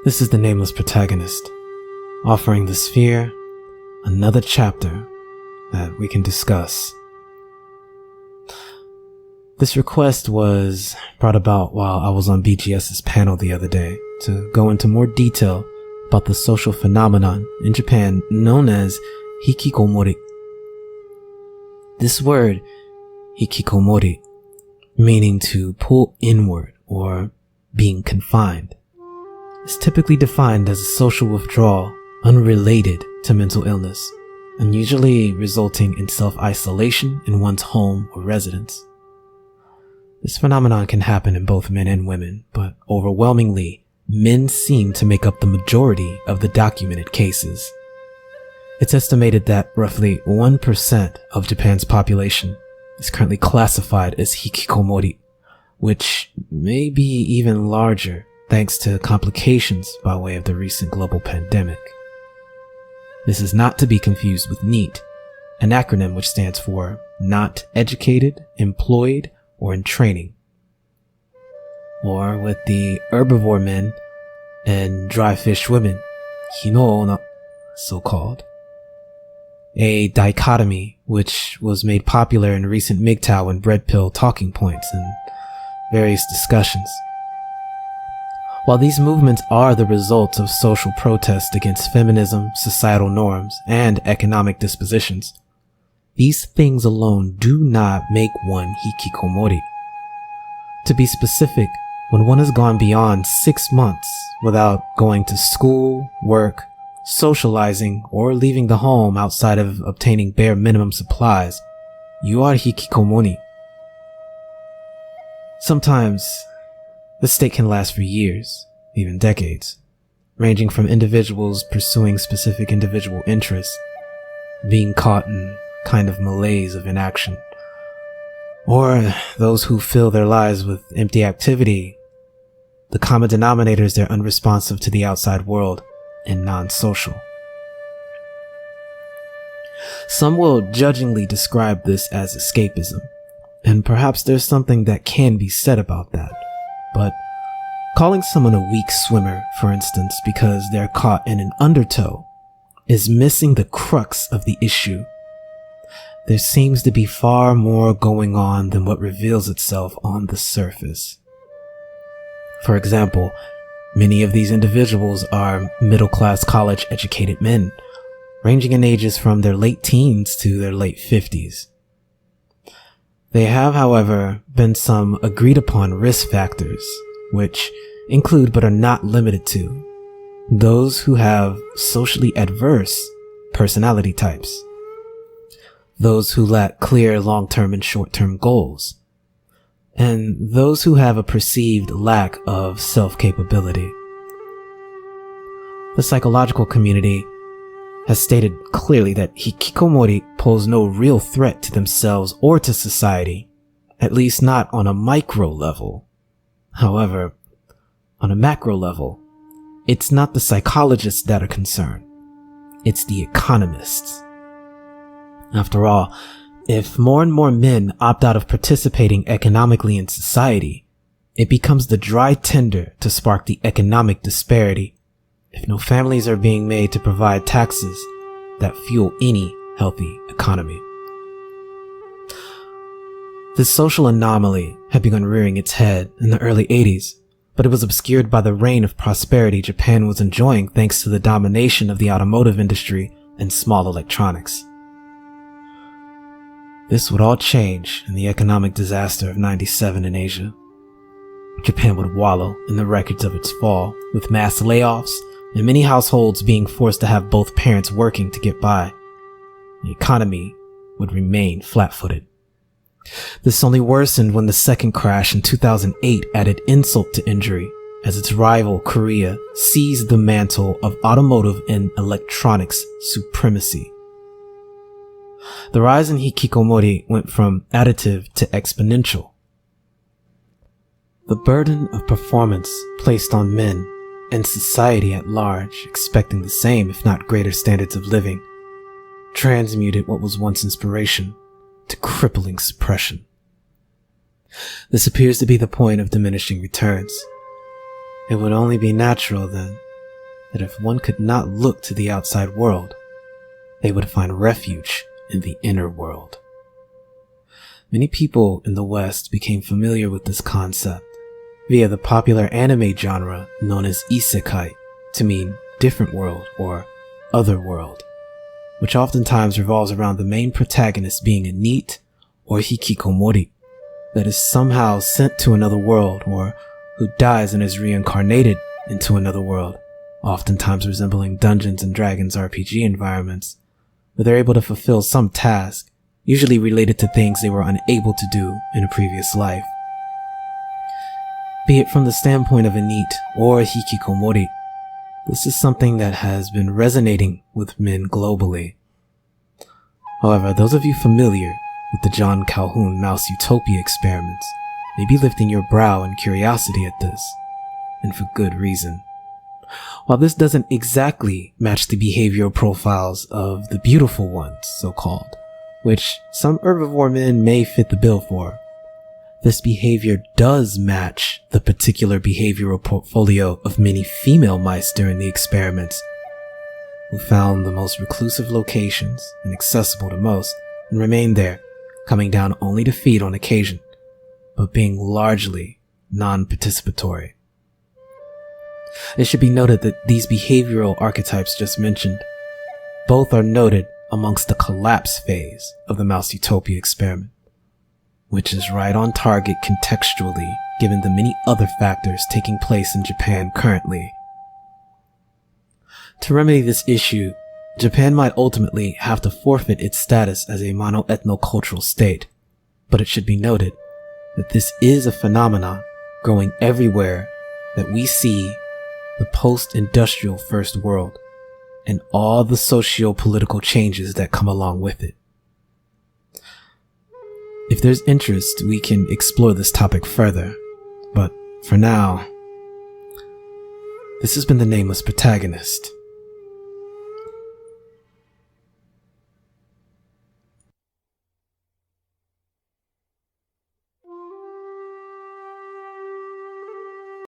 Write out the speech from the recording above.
This is the nameless protagonist, offering the sphere another chapter that we can discuss. This request was brought about while I was on BGS's panel the other day to go into more detail about the social phenomenon in Japan known as Hikikomori. This word, Hikikomori, meaning to pull inward or being confined, is typically defined as a social withdrawal unrelated to mental illness, and usually resulting in self-isolation in one's home or residence. This phenomenon can happen in both men and women, but overwhelmingly, men seem to make up the majority of the documented cases. It's estimated that roughly 1% of Japan's population is currently classified as hikikomori, which may be even larger thanks to complications by way of the recent global pandemic. This is not to be confused with NEET, an acronym which stands for Not Educated, Employed, or in Training, or with the herbivore men and dry fish women, hinoona, so-called. A dichotomy which was made popular in recent MGTOW and Red Pill talking points and various discussions. While these movements are the result of social protest against feminism, societal norms, and economic dispositions, these things alone do not make one hikikomori. To be specific, when one has gone beyond 6 months without going to school, work, socializing, or leaving the home outside of obtaining bare minimum supplies, you are hikikomori. Sometimes, this state can last for years, even decades, ranging from individuals pursuing specific individual interests, being caught in kind of malaise of inaction, or those who fill their lives with empty activity. The common denominator is they're unresponsive to the outside world and non-social. Some will judgingly describe this as escapism, and perhaps there's something that can be said about that, but calling someone a weak swimmer, for instance, because they're caught in an undertow, is missing the crux of the issue. There seems to be far more going on than what reveals itself on the surface. For example, many of these individuals are middle-class college-educated men, ranging in ages from their late teens to their late 50s. There have, however, been some agreed-upon risk factors, which include but are not limited to those who have socially adverse personality types, those who lack clear long-term and short-term goals, and those who have a perceived lack of self-capability. The psychological community has stated clearly that hikikomori pose no real threat to themselves or to society, at least not on a micro level. However, on a macro level, it's not the psychologists that are concerned, it's the economists. After all, if more and more men opt out of participating economically in society, it becomes the dry tinder to spark the economic disparity, if no families are being made to provide taxes that fuel any healthy economy. This social anomaly had begun rearing its head in the early 80s, but it was obscured by the reign of prosperity Japan was enjoying thanks to the domination of the automotive industry and small electronics. This would all change in the economic disaster of '97 in Asia. Japan would wallow in the records of its fall, with mass layoffs and many households being forced to have both parents working to get by. The economy would remain flat-footed. This only worsened when the second crash in 2008 added insult to injury, as its rival Korea seized the mantle of automotive and electronics supremacy. The rise in hikikomori went from additive to exponential. The burden of performance placed on men and society at large, expecting the same if not greater standards of living, transmuted what was once inspiration to crippling suppression. This appears to be the point of diminishing returns. It would only be natural then that if one could not look to the outside world, they would find refuge in the inner world. Many people in the West became familiar with this concept via the popular anime genre known as isekai, to mean different world or other world, which oftentimes revolves around the main protagonist being a NEET or Hikikomori that is somehow sent to another world, or who dies and is reincarnated into another world, oftentimes resembling Dungeons and Dragons RPG environments, where they're able to fulfill some task, usually related to things they were unable to do in a previous life. Be it from the standpoint of a NEET or a Hikikomori, this is something that has been resonating with men globally. However, those of you familiar with the John Calhoun Mouse Utopia experiments may be lifting your brow in curiosity at this, and for good reason. While this doesn't exactly match the behavioral profiles of the beautiful ones, so-called, which some herbivore men may fit the bill for, this behavior does match the particular behavioral portfolio of many female mice during the experiments, who found the most reclusive locations, inaccessible to most, and remained there, coming down only to feed on occasion, but being largely non-participatory. It should be noted that these behavioral archetypes just mentioned, both are noted amongst the collapse phase of the Mouse Utopia experiment, which is right on target contextually given the many other factors taking place in Japan currently. To remedy this issue, Japan might ultimately have to forfeit its status as a mono-ethno-cultural state, but it should be noted that this is a phenomenon growing everywhere that we see the post-industrial first world and all the socio-political changes that come along with it. If there's interest, we can explore this topic further, but for now, this has been the Nameless Protagonist.